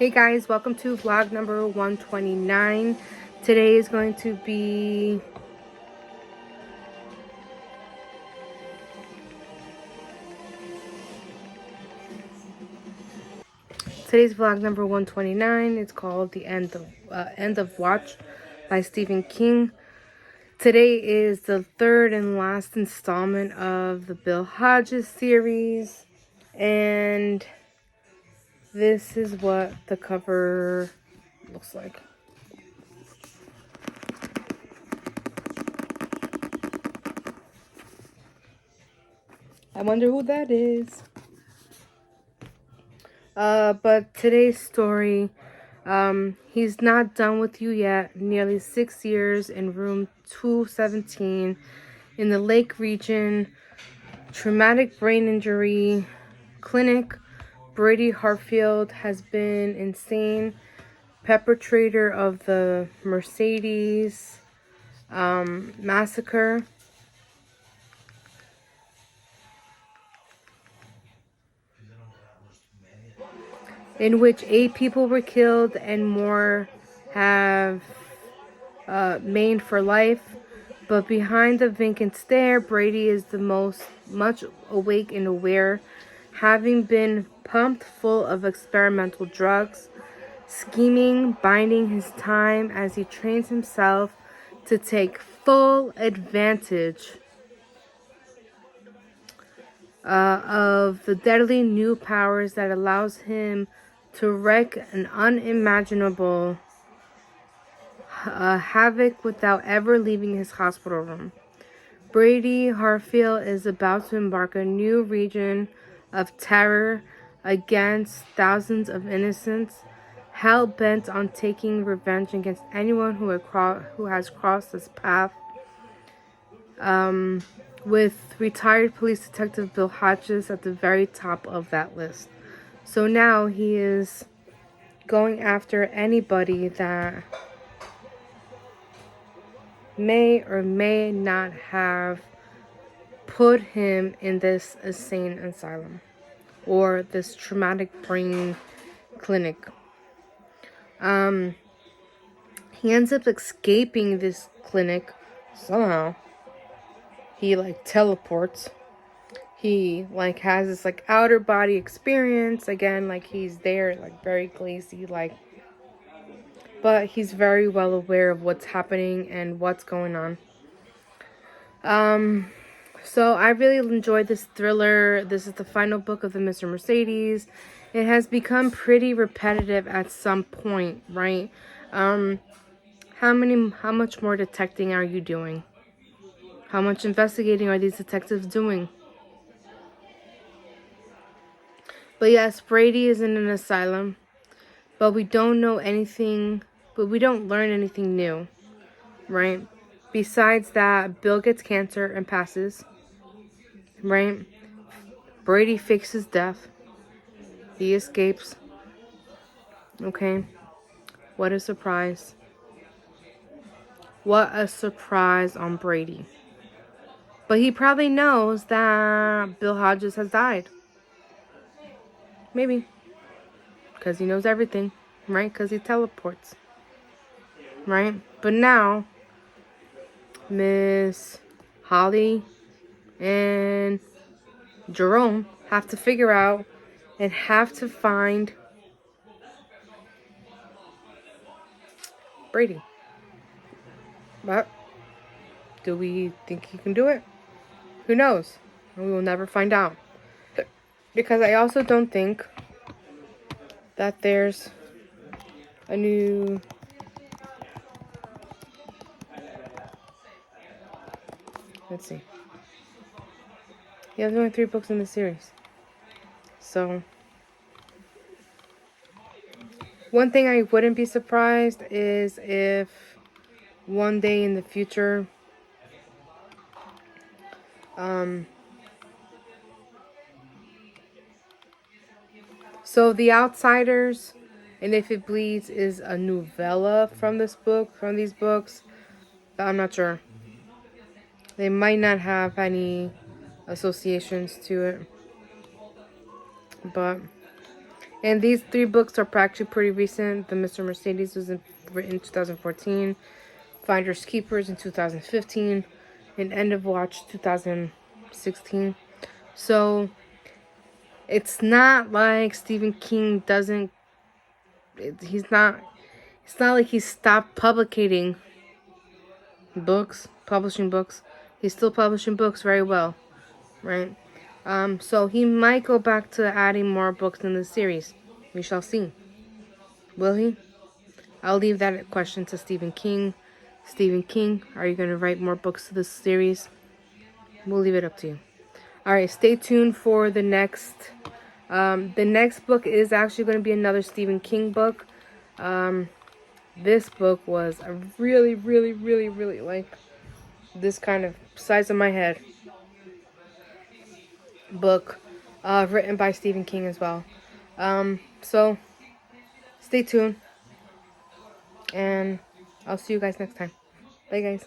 Hey guys, welcome to vlog number 129. Today is going to be today's vlog number 129. It's called The End of Watch by Stephen King. Today is the third and last installment of the Bill Hodges series, and this is what the cover looks like. I wonder who that is. But today's story, he's not done with you yet. Nearly 6 years in room 217 in the Lake Region Traumatic Brain Injury Clinic. Brady Hartsfield has been insane. Perpetrator of the Mercedes Massacre. In which 8 people were killed and more have maimed for life. But behind the vacant stare, Brady is the much awake and aware, having been pumped full of experimental drugs, scheming, biding his time as he trains himself to take full advantage of the deadly new powers that allows him to wreak an unimaginable havoc without ever leaving his hospital room. Brady Hartsfield is about to embark a new region of terror against thousands of innocents, hell-bent on taking revenge against anyone who has crossed his path. With retired police detective Bill Hodges at the very top of that list. So now he is going after anybody that may or may not have put him in this insane asylum or this traumatic brain clinic. He ends up escaping this clinic somehow. He teleports. He has this outer body experience again, he's there, very glazy, but he's very well aware of what's happening and what's going on. So I really enjoyed this thriller. This is the final book of the Mr. Mercedes. It has become pretty repetitive at some point, right? How much more detecting are you doing? How much investigating are these detectives doing? But yes, Brady is in an asylum, but we don't know anything, but we don't learn anything new, right? Besides that, Bill gets cancer and passes, right? Brady fakes his death. He escapes. Okay. What a surprise. What a surprise on Brady. But he probably knows that Bill Hodges has died. Maybe. Because he knows everything, right? Because he teleports. Right? But now, Miss Holly and Jerome have to figure out and have to find Brady. But do we think he can do it? Who knows? We will never find out. Because I also don't think that there's a new... Let's see. Yeah, there's only 3 books in the series. So, one thing I wouldn't be surprised is if one day in the future, so The Outsiders and If It Bleeds is a novella from these books, but I'm not sure. They might not have any associations to it, but And these 3 books are actually pretty recent. The Mr. Mercedes was written in 2014. Finders Keepers in 2015. And End of Watch 2016. So it's not like Stephen King doesn't. He's not. It's not like he stopped publishing books. He's still publishing books very well, right? So he might go back to adding more books in the series. We shall see. Will he? I'll leave that question to Stephen King. Stephen King, are you going to write more books to this series? We'll leave it up to you. Alright, stay tuned for the next. The next book is actually going to be another Stephen King book. This book was a really, really, really, really like this kind of size of my head book, written by Stephen King as well. So stay tuned, and I'll see you guys next time. Bye, guys.